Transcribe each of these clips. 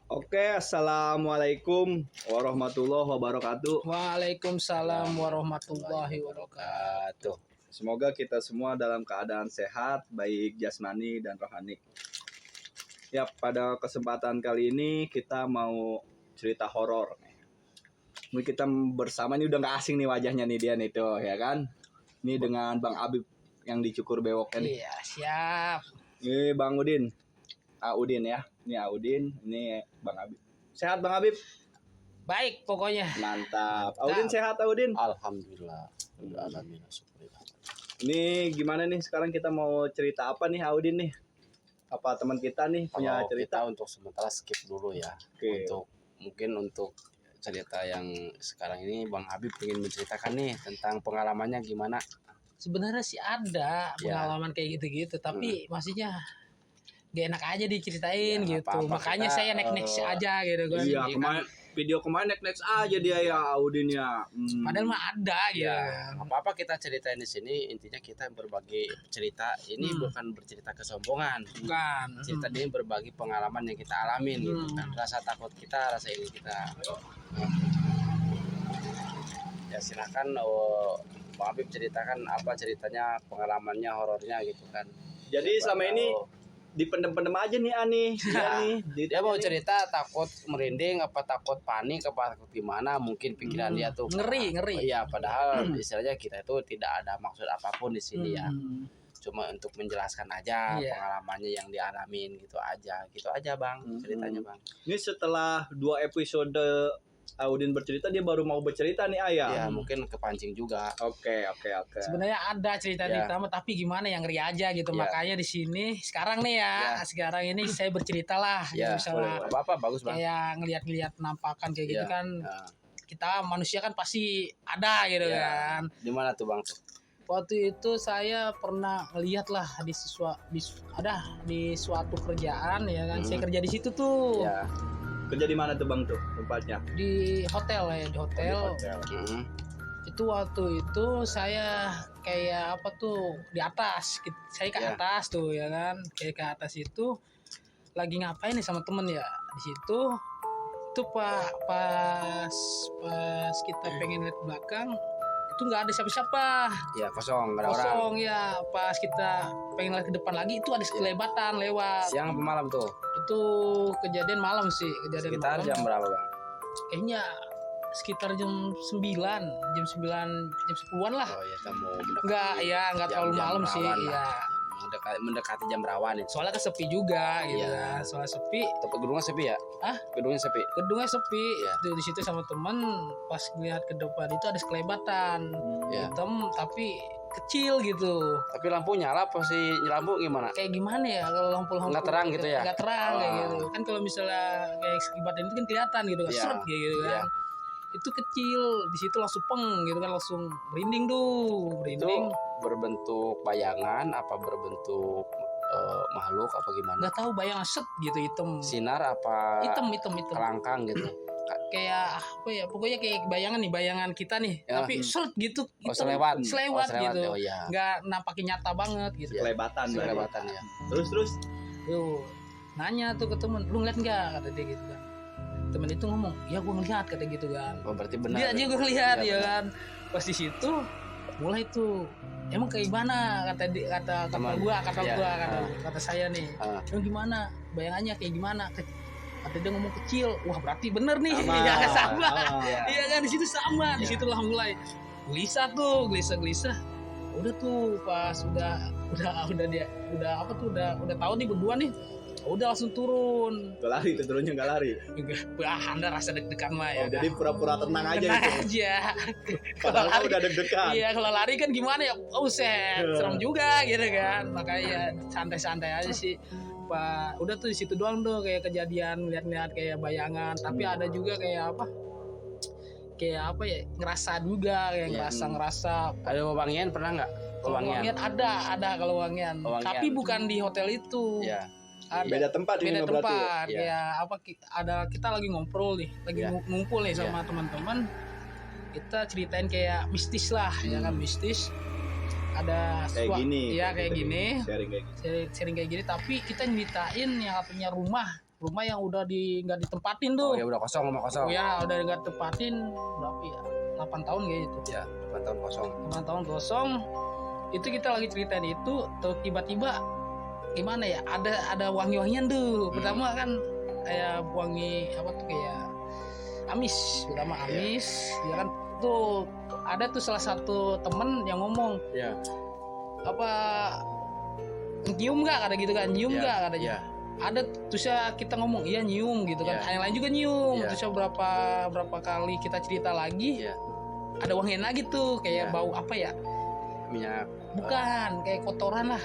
Oke, assalamualaikum warahmatullahi wabarakatuh. Waalaikumsalam warahmatullahi wabarakatuh. Semoga kita semua dalam keadaan sehat, baik jasmani dan rohani. Ya, pada kesempatan kali ini kita mau cerita horor. Ini kita bersama, ini udah nggak asing nih wajahnya nih dia nih tuh, ya kan? Ini dengan Bang Abib yang di Cukur Bewoknya nih. Iya, siap. Ini Bang Udin. Udin ya. Ini Udin, ini Bang Abib. Sehat Bang Abib? Baik pokoknya. Mantap. Udin sehat Udin? Alhamdulillah. Alhamdulillah. Ini gimana nih sekarang kita mau cerita apa nih Udin nih? Apa teman kita nih punya cerita? Kita untuk sementara skip dulu ya. Oke. Untuk cerita yang sekarang ini Bang Habib ingin menceritakan nih tentang pengalamannya gimana? Sebenarnya sih ada pengalaman kayak gitu-gitu, tapi maksudnya gak enak aja diceritain Ya, gitu. apa-apa Makanya kita, saya next aja gitu kan. Iya, kemarin video kemarin next aja dia ya Udin ya. Padahal mah ada gitu. Ya, apa-apa kita ceritain di sini, intinya kita berbagi cerita. Ini bukan bercerita kesombongan. Bukan. Cerita ini berbagi pengalaman yang kita alamin gitu kan. Rasa takut kita, rasa ini kita. Ya silakan Bang Habib ceritakan apa ceritanya, pengalamannya, horornya gitu kan. Jadi selama ini dipendem-pendem aja nih Ani. Dia mau cerita takut merinding, apa takut panik, apa takut gimana, mungkin pikiran dia tuh Ngeri. Iya, padahal istilahnya kita itu tidak ada maksud apapun di sini ya. Cuma untuk menjelaskan aja pengalamannya yang dialamin gitu aja Bang, ceritanya Bang. Ini setelah 2 episode Udin bercerita, dia baru mau bercerita nih Ayah. Ya mungkin kepancing juga. Oke. Sebenarnya ada cerita tapi gimana yang ngeri aja gitu. Makanya di sini sekarang nih sekarang ini saya bercerita lah. Ya, misalnya apa bagus Bang. Kayak ngelihat penampakan kayak gitu kan. Kita manusia kan pasti ada gitu kan. Di mana tuh Bang? Waktu itu saya pernah ngelihat lah di suatu kerjaan ya kan. Saya kerja di situ tuh. Ya. Kerja di mana tuh Bang tuh tempatnya? Di hotel ya, di hotel. Itu waktu itu saya kayak apa tuh di atas. Saya ke atas tuh ya kan. Kayak ke atas itu lagi ngapain nih sama temen ya di situ. Itu pas kita pengen lihat belakang itu nggak ada siapa-siapa. Ya kosong, nggak ada orang. Kosong ya. Pas kita pengen lihat ke depan lagi itu ada sekelebatan lewat. Siang apa malam tuh? Itu kejadian malam sih, Sekitar jam berapa Bang? Kayaknya sekitar jam 9, jam 10-an lah. Oh iya, kamu Enggak terlalu malam sih, ya. Mendekati jam rawan itu. Soalnya sepi juga gitu kan. Soalnya sepi. Tapi gedungnya sepi ya? Gedungnya sepi. Gedungnya sepi. Di situ sama teman pas lihat ke depan itu ada sekelebatan. Hitam tapi kecil gitu. Tapi lampu nyala apa sih? Lampu gimana? Kayak gimana ya kalau lampu-lampu nggak terang gitu ya? Nggak terang kayak gitu. Kan kalau misalnya kayak sekelebatan itu kan kelihatan gitu kan. Seret gitu kan. Itu kecil, di situ langsung gitu kan, langsung merinding. Itu berbentuk bayangan apa berbentuk makhluk apa gimana? Nggak tahu, bayangan set gitu hitam. Sinar apa? Hitam. Kelangkang gitu. Kayak apa ya? Pokoknya kayak bayangan kita nih, tapi seret gitu. Selewat gitu. Oh, iya. Nggak nampakin nyata banget gitu. Kelebatan ya. Terus. Tuh, nanya tuh ke temen, lu ngeliat nggak? Kata dia gitu kan. Temen itu ngomong, ya gue ngeliat kata gitu kan. Oh, berarti benar. Dia aja gue ngeliat ya kan. Pas di situ mulai tuh, emang kayak gimana kata saya nih. Emang gimana? Bayangannya kayak gimana? Kata dia ngomong kecil. Wah, berarti bener nih. Sama. Iya kan, di situ sama. Di situlah mulai gelisah. Udah tuh pas udah tahu nih berdua nih. Udah langsung turun. Turunnya nggak lari. Anda rasa deg-degan mah ya. Jadi pura-pura tenang aja gitu. Kalau lari udah deg-degan. Iya, kalau lari kan gimana ya? Serem juga gitu kan. Makanya santai-santai aja sih. Pak, udah tuh di situ doang tuh kayak kejadian lihat-lihat kayak bayangan. Tapi ada juga kayak apa ya? Ngerasa juga kayak ngerasa. Ada wangian pernah nggak? Wangian ada kalau wangian. Tapi bukan di hotel itu. Iya. Beda tempat berarti ya. Kita lagi ngobrol nih, ngumpul nih sama teman-teman, kita ceritain kayak mistis lah, ya kan, mistis. ada kayak gini. Iya kayak gini. Sharing kayak gini. Sharing kayak gini, tapi kita nyeritain yang katanya rumah rumah yang udah nggak ditempatin tuh. Oh ya udah kosong, rumah kosong. Ya udah nggak tempatin berapa ya, 8 tahun kayak gitu Ya 8 tahun kosong. 8 tahun kosong. Itu kita lagi ceritain itu, tuh tiba-tiba gimana ya, ada wangi-wangian tuh. Pertama kan kayak wangi apa tuh, kayak amis, pertama amis. Ya kan tuh ada tuh salah satu temen yang ngomong, Ya. apa nyium nggak, kata gitu kan, nyium nggak, katanya. Ya. Ada terus ya kita ngomong iya nyium gitu kan, Ya. yang lain juga nyium. Ya. Terus ya berapa kali kita cerita lagi, Ya. ada wangian lagi tuh, kayak Ya. bau apa ya, Minyak. bukan kayak kotoran lah,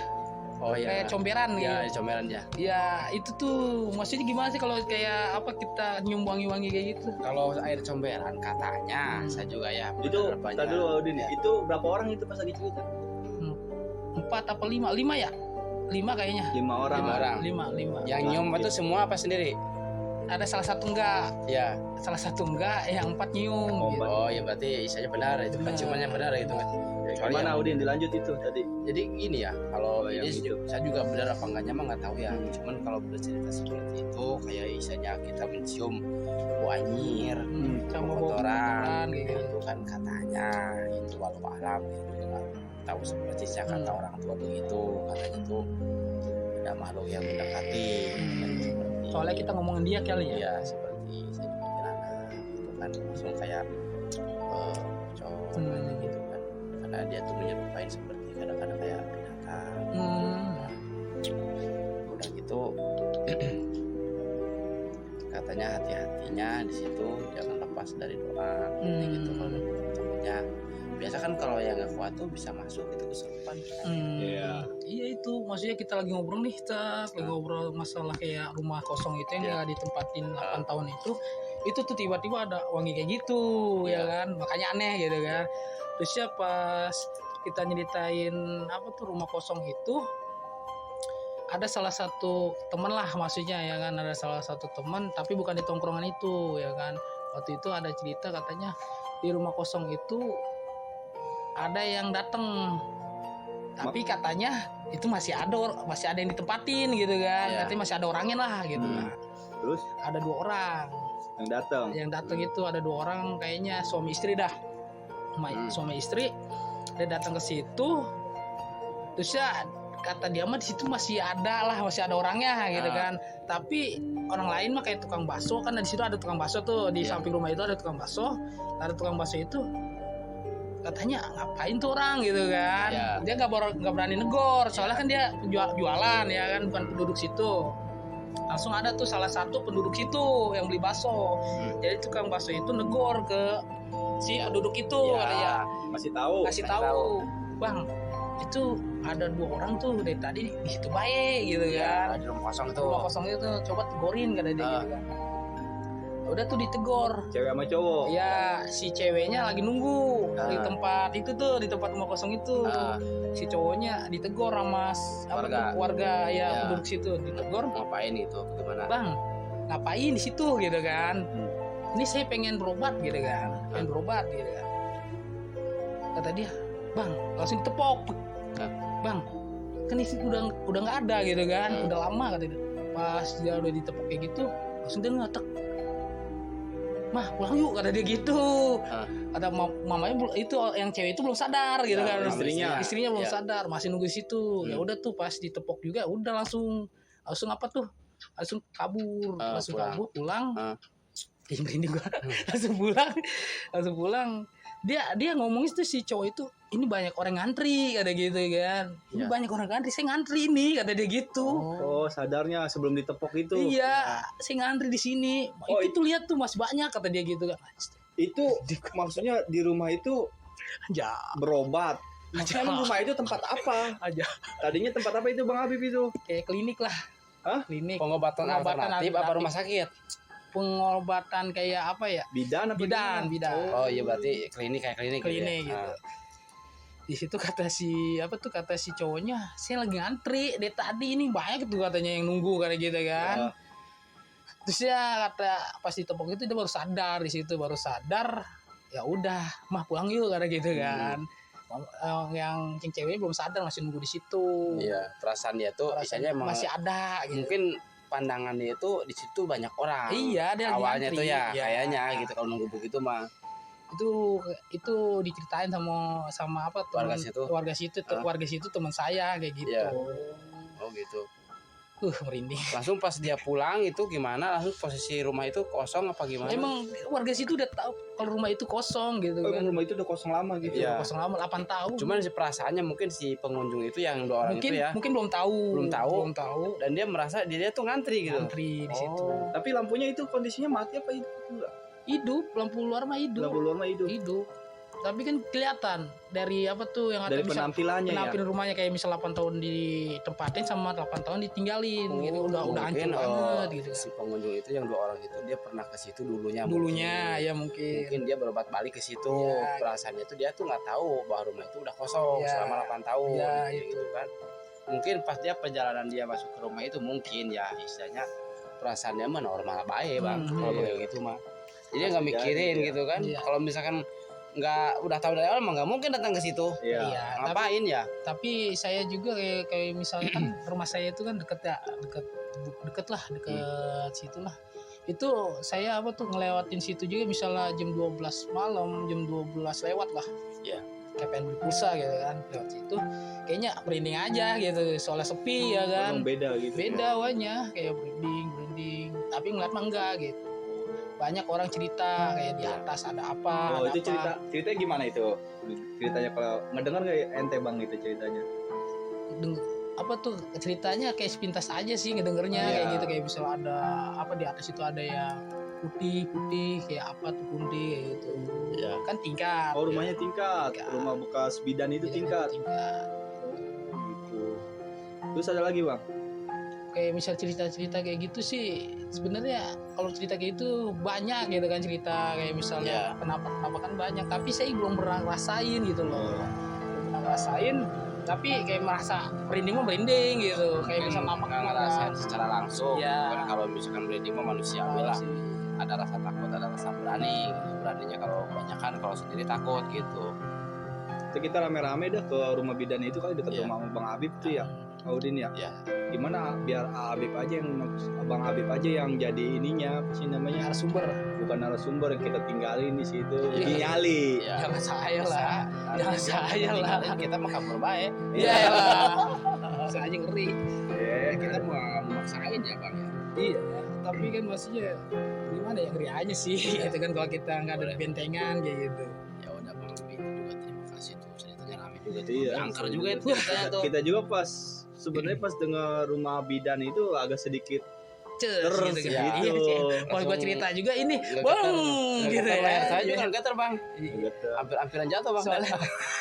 Oh ya. kayak comberan gitu. Ya, comberan ya. Ya itu tuh maksudnya gimana sih kalau kayak apa kita nyium wangi-wangi kayak gitu. Kalau air comberan katanya, saya juga ya. Itu benar tadi dulu Udin ya. Itu berapa orang itu pas lagi cerita? 4 apa 5 ya, 5 kayaknya, 5 orang. 5 orang. 5. Yang nyium itu semua apa sendiri? Ada salah satu enggak, Ya. yang 4 nyium Oh, gitu. Oh ya berarti isanya benar itu, Benar. penciumannya benar itu kan. Soalnya Gimana Udin dilanjut itu tadi? jadi gini ya, kalau yang ini itu. saya juga benar apa enggaknya mah nggak tahu ya. Cuman kalau bercerita seperti itu kayak isanya kita mencium bau anyir, Sama bau bau kotoran, kotoran kayak gitu. itu kan katanya itu walau alam gitu kan. Tahu seperti saya kata orang tua begitu, katanya itu ada makhluk yang mendekati. Seperti Soalnya kita ngomongin dia kali ya. ya seperti saya di perjalanan itu kan langsung kayak cowok gitu kan, karena dia tuh menyerupai seperti kadang-kadang kayak binatang. Udah gitu katanya hati-hatinya di situ jangan lepas dari doa. Gitu kalau temennya biasa kan kalau yang nggak kuat tuh bisa masuk gitu kesurupan. Iya. Iya itu maksudnya kita lagi ngobrol nih, lagi ngobrol masalah kayak rumah kosong itu yang nggak ditempatin 8 tahun itu tuh tiba-tiba ada wangi kayak gitu ya kan, makanya aneh gitu kan. Terus ya pas kita nyeritain apa tuh rumah kosong itu, ada salah satu teman lah maksudnya ya kan, ada salah satu teman tapi bukan di tongkrongan itu ya kan. Waktu itu ada cerita katanya di rumah kosong itu ada yang datang, tapi katanya itu masih ada yang ditempatin gitu kan. Katanya masih ada orangnya lah gitu. Terus Ada 2 orang yang datang. itu, ada 2 orang kayaknya suami istri dah. Suami istri, dia datang ke situ. Terus ya kata dia mah di situ masih ada orangnya gitu kan. Tapi orang lain mah kayak tukang bakso kan, di situ ada tukang bakso tuh di samping rumah itu ada tukang bakso. Ada tukang bakso itu katanya ngapain tuh orang gitu kan. Dia nggak berani negor soalnya kan dia jualan ya kan, bukan penduduk situ. Langsung ada tuh salah satu penduduk situ yang beli bakso. Jadi tukang bakso itu negor ke si penduduk itu, katanya kasih tahu, Bang, itu ada 2 orang tuh dari tadi di situ baik gitu kan. Di rumah kosong itu. Rumah kosong itu coba tegorin kata dia gitu kan. Udah tuh ditegor. Cewek sama cowok. Ya si ceweknya lagi nunggu di tempat itu tuh, di tempat rumah kosong itu. Si cowoknya ditegor sama warga ya penduduk situ, ditegor. Ngapain itu? Gimana? Bang, ngapain di situ gitu kan? Ini saya pengen berobat gitu kan. Pengen berobat gitu kan. Kata dia, Bang, langsung ditepok. Bang, kan isi udah nggak ada gitu kan. Udah lama kata dia. Pas dia udah ditepok kayak gitu, langsung dia ngatek, Mah pulang yuk, kata dia gitu. Kata mamanya itu yang cewek itu belum sadar gitu kan. Istrinya belum sadar, masih nunggu di situ. Ya udah tuh pas ditepok juga udah langsung apa tuh? Langsung kabur, pulang. Ini gua langsung pulang. Dia ngomongin tuh si cowok itu, ini banyak orang ngantri kata gitu kan. Ini banyak orang ngantri, saya ngantri nih kata dia gitu. Oh, sadarnya sebelum ditepok itu. Iya, saya ngantri di sini. Itu tuh lihat tuh masih banyak kata dia gitu kan. Itu maksudnya di rumah itu aja berobat. Maksudnya emang rumah itu tempat apa? Aja. Tadinya tempat apa itu Bang Habib itu? Kayak klinik lah. Hah? Klinik. Pengobatan alternatif apa rumah sakit? Pengobatan kayak apa ya? Bidan apa? Bidan. Oh iya berarti klinik gitu. Di situ kata si cowoknya, saya lagi ngantri dari tadi, ini banyak tuh katanya yang nunggu kayak gitu kan. Terus ya kata pas ditepok itu dia baru sadar, di situ baru sadar. Ya udah, mah pulang yuk karena gitu kan. Yang ceweknya belum sadar, masih nunggu di situ. Iya, perasaan dia tuh misalnya masih ada gitu. Mungkin pandangannya itu di situ banyak orang. Iya, dia lagi Awalnya ngantri. tuh ya Iya. kayaknya gitu kalau nunggu begitu mah. Itu diceritain sama apa tuh Warga situ? warga situ teman saya kayak gitu. Iya. Oh gitu. Merinding. Langsung pas dia pulang itu gimana? Langsung posisi rumah itu kosong apa gimana? Emang warga situ udah tahu kalau rumah itu kosong gitu Oh, kan. emang rumah itu udah kosong lama gitu. Iya. Kosong lama 8 tahun. Cuman si perasaannya mungkin si pengunjung itu yang 2 orang mungkin itu ya, mungkin belum tahu. Belum tahu. Dan dan dia merasa dia tuh ngantri gitu. ngantri di situ. Tapi lampunya itu kondisinya mati apa hidup enggak? Hidup, lampu luar mah hidup. Lampu luar mah hidup. Hidup. Tapi kan kelihatan dari apa tuh yang ada Dari misal penampilannya ya. penampilan rumahnya kayak misal 8 tahun ditempatin sama 8 tahun ditinggalin gitu. Udah hancur Mungkin, banget gitu. si pengunjung itu yang 2 orang itu dia pernah ke situ dulunya. Dulunya mungkin. ya mungkin. Dia berobat balik ke situ. Iya. Perasaannya itu dia tuh nggak tahu bahwa rumah itu udah kosong Iya. selama 8 tahun Iya, kayak gitu kan. Mungkin pas dia perjalanan dia masuk ke rumah itu mungkin ya istilahnya perasaannya mah normal baik bang. Kalau kayak gitu mah. Jadi nggak mikirin jadi, gitu kan. Iya. Kalau misalkan nggak udah tahu dari awal mah nggak mungkin datang ke situ. Iya. Iya, Ngapain ya? tapi saya juga kayak misalkan rumah saya itu kan deket situ lah. Itu saya apa tuh ngelewatin situ juga misalnya jam 12 malam, jam 12 lewat lah. Iya. Kayak pengen beli pulsa gitu kan lewat situ. Kayaknya merinding aja gitu, soalnya sepi ya kan. Emang beda gitu. Beda awalnya kayak merinding, tapi ngeliat mah enggak gitu. Banyak orang cerita kayak di atas ada apa. Oh, ada itu apa. ceritanya gimana itu? Ceritanya kalau ngedengar nggak ente bang itu ceritanya? Apa tuh ceritanya kayak sepintas aja sih ngedengernya Iya. kayak gitu, kayak bisa ada apa di atas itu ada yang putih kayak apa tuh kunti kayak gitu. Iya. Kan tingkat. Oh, rumahnya tingkat. Tingkat. Rumah bekas bidan itu tingkat. Tingkat. Gitu. Terus ada lagi bang? Kayak misal cerita-cerita kayak gitu sih sebenarnya kalau cerita kayak gitu banyak gitu kan, cerita kayak misalnya kenapa kan banyak, tapi saya belum pernah ngerasain gitu loh. Belum pernah ngerasain, tapi kayak merasa merinding gitu, kayak misal nggak napak ngerasain secara langsung. Iya. Kan kalau misalkan merinding mah manusiawi lah. Ada rasa takut, ada rasa berani. Beraninya kalau kebanyakan, kalau sendiri takut gitu. Itu kita rame-rame dah ke rumah bidan itu kali dekat Iya. rumah Bang Habib tuh ya, Audin ya. Iya. Gimana biar Habib aja Bang Habib aja yang jadi ininya apa sih namanya? narasumber. Bukan narasumber yang kita tinggalin di situ. Iya. Jadi nyali. Iya. Jangan saya lah. Jangan saya lah. Kita mah kabur baik. Iya lah. Saya aja ngeri. Ya, Kita mau memaksain ya bang ya. Iya, tapi kan maksudnya gimana ya, ngeri aja sih. Itu kan kalau kita nggak ada bentengan kayak gitu. Ya udah bang, itu juga terima kasih tuh ceritanya rame juga tuh. Iya. Angker juga itu ceritanya tuh. Kita juga sebenarnya pas dengar rumah bidan itu agak sedikit terus gitu gitu. kan. Iya, pas gua cerita juga ini, bang, gitu ya. Layar saya juga getar bang. Gitu. Hampir-hampiran jatuh bang.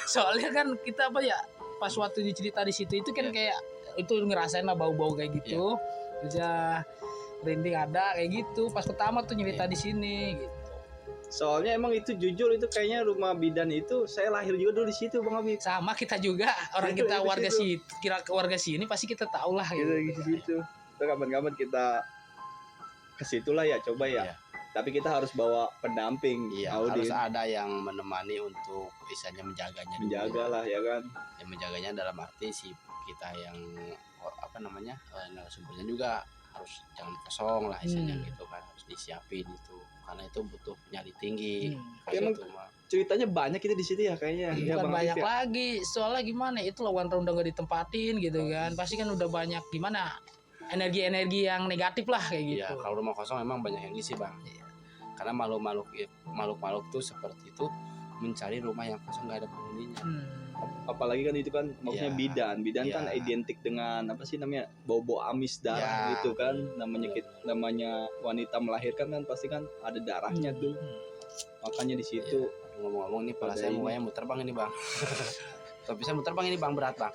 Soalnya kan kita apa ya, pas waktu dicerita di situ itu kan kayak itu ngerasain lah bau-bau kayak gitu. Terus ya merinding ada kayak gitu. Pas pertama tuh nyerita di sini gitu. Soalnya emang itu jujur itu kayaknya rumah bidan itu saya lahir juga dulu di situ Bang Habib. Sama kita juga, orang Itu kita di warga situ. sini, kira warga sini pasti kita tahu lah Gitu gitu. di situ. Itu kapan-kapan kita ke situ lah ya, coba ya. Iya. Tapi kita harus bawa pendamping, Iya, Audin. harus ada yang menemani untuk misalnya menjaganya dulu. Menjaga lah ya kan. Ya, menjaganya dalam arti si kita yang apa namanya narasumbernya juga harus jangan kosong lah istilahnya gitu kan, harus disiapin itu karena itu butuh nyali tinggi. Kayak Emang gitu mah. ceritanya banyak itu di situ ya kayaknya. Ya, Bukan Bang banyak Habib ya. lagi, soalnya gimana itu lawan udah gak ditempatin gitu kan, pasti kan udah banyak gimana energi-energi yang negatif lah kayak gitu. Iya, kalau rumah kosong emang banyak yang ngisi bang. Karena makhluk tuh seperti itu mencari rumah yang kosong nggak ada penghuninya. Apalagi kan itu kan maksudnya Iya. bidan kan Iya. identik dengan apa sih namanya bau-bau amis darah Iya. gitu kan, namanya wanita melahirkan kan pasti kan ada darahnya tuh, makanya di situ. Ngomong-ngomong nih pala Ada saya ini. mukanya muter bang ini bang. Kalau bisa muter bang ini bang, berat bang.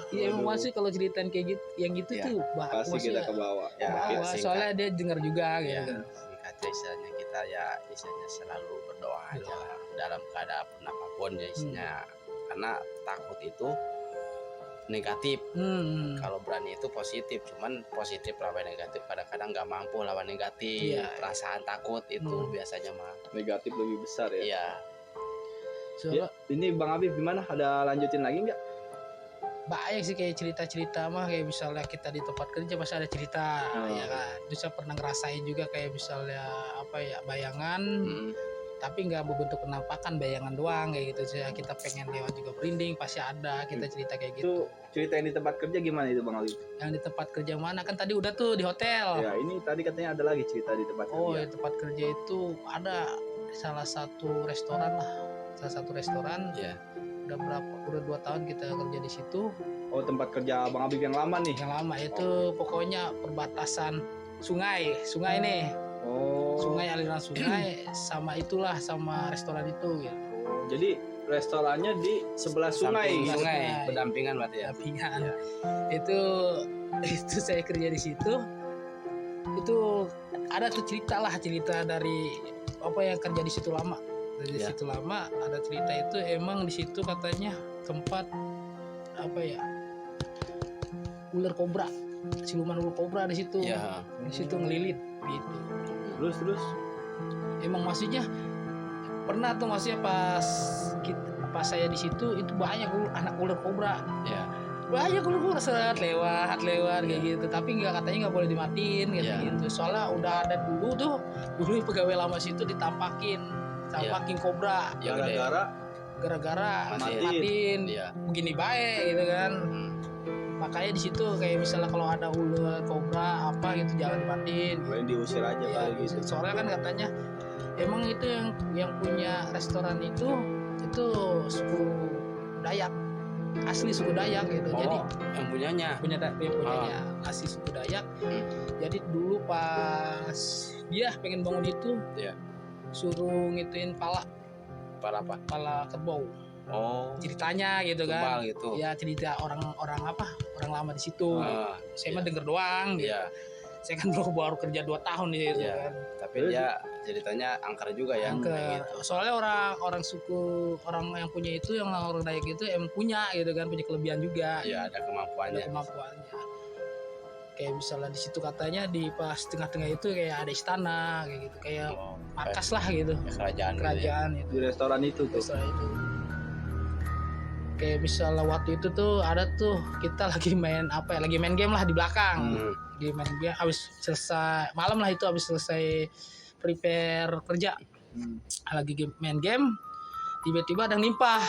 Iya emang Waduh. masih kalau ceritain kayak gitu, yang gitu Iya. tuh Pasti kita ke bawah. Ya, Oke. bawah, singkat. soalnya dia dengar juga gitu. Ya, singkatnya istilahnya kita ya istilahnya selalu berdoa aja lah, dalam keadaan apapun ya istilahnya. Karena takut itu negatif, kalau berani itu positif. Cuman positif lawan negatif kadang-kadang nggak mampu lawan negatif. Iya. Perasaan takut itu biasanya mah. Negatif lebih besar ya. Iya. Soalnya Ini Bang Habib gimana? Ada lanjutin lagi nggak? banyak sih kayak cerita-cerita mah, kayak misalnya kita di tempat kerja pasti ada cerita, ya kan. Terus saya pernah ngerasain juga kayak misalnya apa ya, bayangan, tapi nggak berbentuk penampakan, bayangan doang kayak gitu. Saya kita pengen lewat juga merinding, pasti ada kita cerita kayak gitu. Itu cerita yang di tempat kerja gimana itu Bang Ali? Yang di tempat kerja mana, kan tadi udah tuh di hotel. Ya ini tadi katanya ada lagi cerita di tempat Oh, kerja. di tempat kerja itu ada salah satu restoran lah, salah satu restoran. Ya. Udah 2 tahun kita kerja di situ. Oh, tempat kerja Bang Habib yang lama nih. Yang lama itu pokoknya perbatasan sungai nih. Oh. Sungai, aliran sungai sama itulah, sama restoran itu gitu. Oh, jadi restorannya di sebelah sungai. Samping sungai, Sungai. berdampingan berarti ya. Sampingan. Itu saya kerja di situ. Itu ada tuh cerita dari apa yang kerja di situ lama. Dari Ya. situ lama ada cerita itu, emang di situ katanya tempat apa ya, ular kobra, siluman ular kobra di situ. Ya. Di situ ngelilit gitu. Terus Emang maksudnya pernah tuh, maksudnya pas saya di situ itu banyak anak ular kobra. Ya. Banyak ular lewat kayak gitu, tapi katanya nggak boleh dimatiin kayak Ya. gitu. Soalnya udah ada dulu pegawai lama situ ditampakin kobra Ya udah. gara-gara Matiin. matiin Ya. begini baik gitu kan. Makanya di situ kayak misalnya kalau ada ular kobra apa gitu jangan dimatiin gitu. boleh diusir aja Ya, kali gitu. soalnya kan katanya emang itu yang punya restoran itu suku Dayak, asli suku Dayak gitu. Jadi Oh, yang punyanya. punyanya asli suku Dayak. Jadi dulu pas dia pengen bangun itu, Iya. suruh ngituin pala Apa? kerbau. Oh, Ceritanya gitu kan. tumbal gitu. Ya cerita orang lama di situ. Ah, Saya mah denger doang gitu. Iya. Saya kan baru kerja 2 tahun di situ Iya. kan. Tapi dia ceritanya angker juga ya. Angker. kayak gitu. Soalnya orang yang punya itu, yang orang Dayak itu emang punya gitu kan, punya kelebihan juga. Iya, ada Ada kemampuannya. kemampuannya. Kayak misalnya di situ katanya di pas tengah-tengah itu kayak ada istana kayak gitu, kayak Oh, markas lah gitu, kerajaan. gitu ya. kerajaan itu. Di restoran itu tuh. Setelah itu kayak misalnya waktu itu tuh ada tuh kita lagi main game lah di belakang. Hmm. Di main game habis selesai malam lah, itu habis selesai prepare kerja, lagi main game, tiba-tiba ada yang nimpah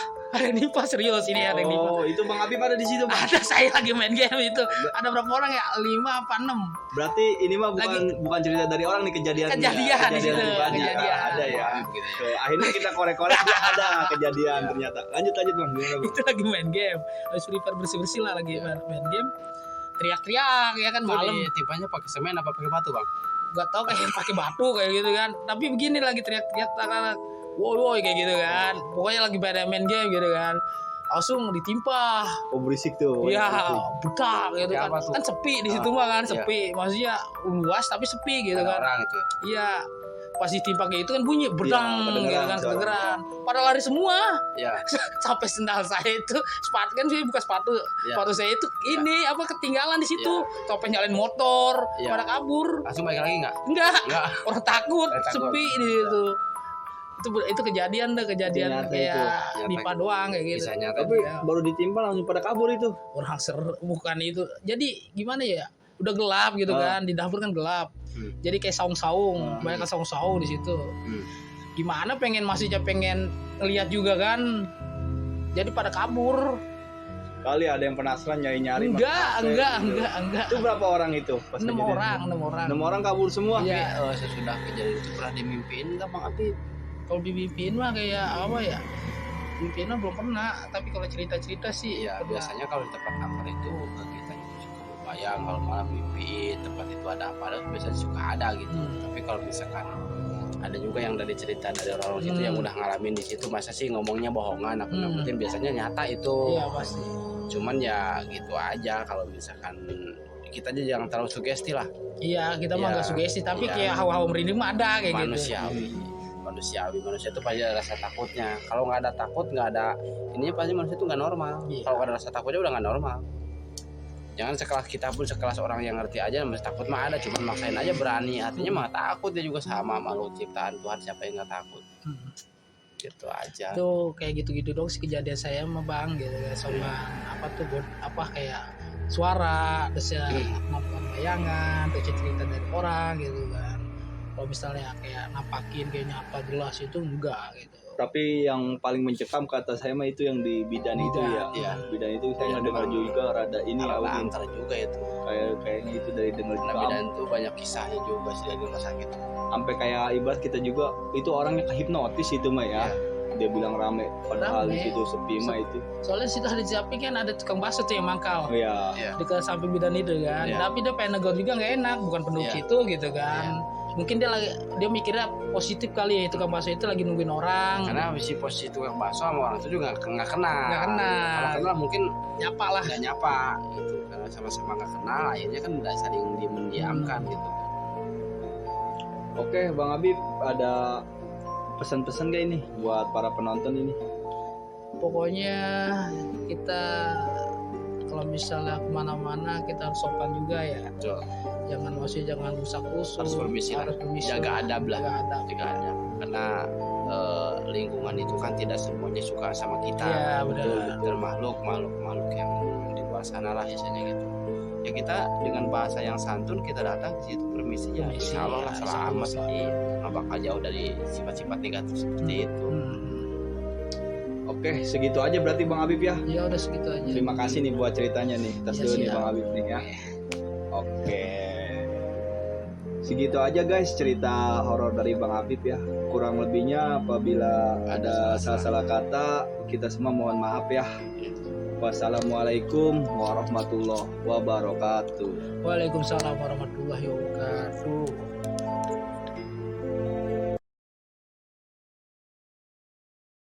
serius ini, ada yang nimpah. Oh, itu Bang Habib ada di situ, Bang. Ada, saya lagi main game itu, ada berapa orang ya, 5 apa 6. Berarti ini mah bukan cerita dari orang nih, kejadian Di situ, pribadi. kejadian. Ada ya. Gitu ya. Tuh, akhirnya kita korek-korek dia ada kejadian ternyata. Lanjut Bang, gimana Bang? Itu lagi main game, habis prepare bersih lah, lagi main game, teriak-teriak ya kan malam. Tipanya pakai semen apa pakai batu, Bang? Gak tau, kayak pakai batu kayak gitu kan, tapi begini lagi teriak-teriak woi kayak gitu kan, pokoknya lagi pada main game gitu kan, langsung ditimpa. Oh, berisik tuh. Iya, Berisik. budak gitu kan. Apa tuh? Kan sepi di situ mah kan, Iya. sepi. Maksudnya luas tapi sepi gitu Ada kan. orang itu. Iya. Pas ditimpa kayak itu kan bunyi berdang kedengeran gitu kan, suara. kedengeran. Pada lari semua. Ya. Sampai sendal saya itu, sepatu kan saya buka sepatu. Iya. Sepatu saya itu ini apa ketinggalan di situ. Topeng nyalain motor, Iya. pada kabur. Langsung balik lagi nggak? Enggak, Nggak. orang takut, Takut. sepi di situ. Itu kejadian Nyata kayak itu. nipa doang kayak gitu. Bisa nyata. Tapi Iya. baru ditimpa langsung pada kabur itu. Orang bukan itu, jadi gimana ya, udah gelap gitu kan, di dapur kan gelap, jadi kayak saung-saung, banyak saung-saung di situ. Gimana pengen lihat juga kan, jadi pada kabur. Kali ada yang penasaran nyari-nyari. Enggak. Itu berapa orang itu? Pas 6 kejadian? orang. 6 orang kabur semua. Iya. Sesudah kejadian itu pernah dimimpiin nggak, Bang Habib? Kalau dimimpiin mah kayak apa ya, mimpiin mah belum pernah, tapi kalau cerita-cerita sih Iya, pernah. biasanya kalau di tempat angker itu kita juga suka berbayang kalau malam mimpi tempat itu ada apa, dan biasanya suka ada gitu. Tapi kalau misalkan ada juga yang dari cerita dari orang-orang situ yang udah ngalamin di situ, masa sih ngomongnya bohongan, aku nakutin, biasanya nyata itu. Iya pasti. Cuman ya gitu aja, kalau misalkan kita aja jangan terlalu sugesti lah. Iya, kita mah Iya. nggak sugesti, tapi Iya. kayak hawa-hawa merinding mah ada kayak gitu. Manusia itu pasti ada rasa takutnya. Kalau nggak ada takut, nggak ada ini, pasti manusia itu nggak normal. Iya. Kalau nggak ada rasa takutnya udah nggak normal. Jangan sekelas kita pun, sekelas orang yang ngerti aja, masih takut mah ada, cuman maksain aja berani, artinya mah takut dia juga sama makhluk ciptaan Tuhan, siapa yang nggak takut. Gitu aja. Itu kayak gitu-gitu dong sih kejadian saya sama Bang gitu ya, sama apa tuh apa kayak suara, terus ya nonton bayangan, terus cerita dari orang gitu kan. Kalau misalnya kayak nampakin kayak nyata jelas itu enggak gitu. Tapi yang paling mencekam kata saya mah itu yang di bidan itu ya. Iya. Bidan itu saya dengar juga rada ini Rada Audin. antar juga itu. Kayaknya itu dari dengar Karena juga. bidan tuh banyak kisahnya juga sih dari rumah sakit. Sampai kayak ibarat kita juga itu orangnya kehipnotis itu mah ya. Dia bilang rame padahal Rame. di situ sepi mah itu. Soalnya situ hari samping kan ada tukang bakso tuh yang mangkal. Oh ya. Iya. Di ke samping bidan itu kan. Iya. Tapi dia pengen negor juga nggak enak, bukan penduduk Iya. itu gitu kan. Mungkin dia mikirnya positif kali ya, tukang bakso itu lagi nungguin orang. Karena si posisi tukang bakso sama orang itu juga nggak kenal. Nggak kenal. Kalau kenal mungkin Nyapa lah. nggak nyapa gitu. Karena sama-sama nggak kenal, akhirnya kan udah saling mendiamkan gitu. Oke, Bang Habib ada pesan-pesan gak ini buat para penonton ini? Pokoknya kita kalau misalnya kemana-mana kita harus sopan juga ya. Betul. Jangan jangan rusak-rusuk. Harus permisi lah. Harus permisi. Jaga adab lah. Jaga adab. Jaga adab. Karena lingkungan itu kan tidak semuanya suka sama kita. Iya, benar. Termakhluk makhluk yang di luar sana lah biasanya gitu. Ya kita dengan bahasa yang santun kita datang ke situ permisi ya. Permisi, Insya Allah lah ya, selamat. insya Allah. Jadi nggak bakal jauh dari sifat-sifat negatif seperti itu. Oke, segitu aja berarti Bang Habib ya. Ya udah segitu aja. Terima kasih nih buat ceritanya nih. Tas Ya, dulu nih siap. Bang Habib nih ya. Oke. Segitu aja guys cerita horor dari Bang Habib ya. Kurang lebihnya apabila ada salah-salah kata kita semua mohon maaf ya. Wassalamualaikum warahmatullahi wabarakatuh. Waalaikumsalam warahmatullahi wabarakatuh.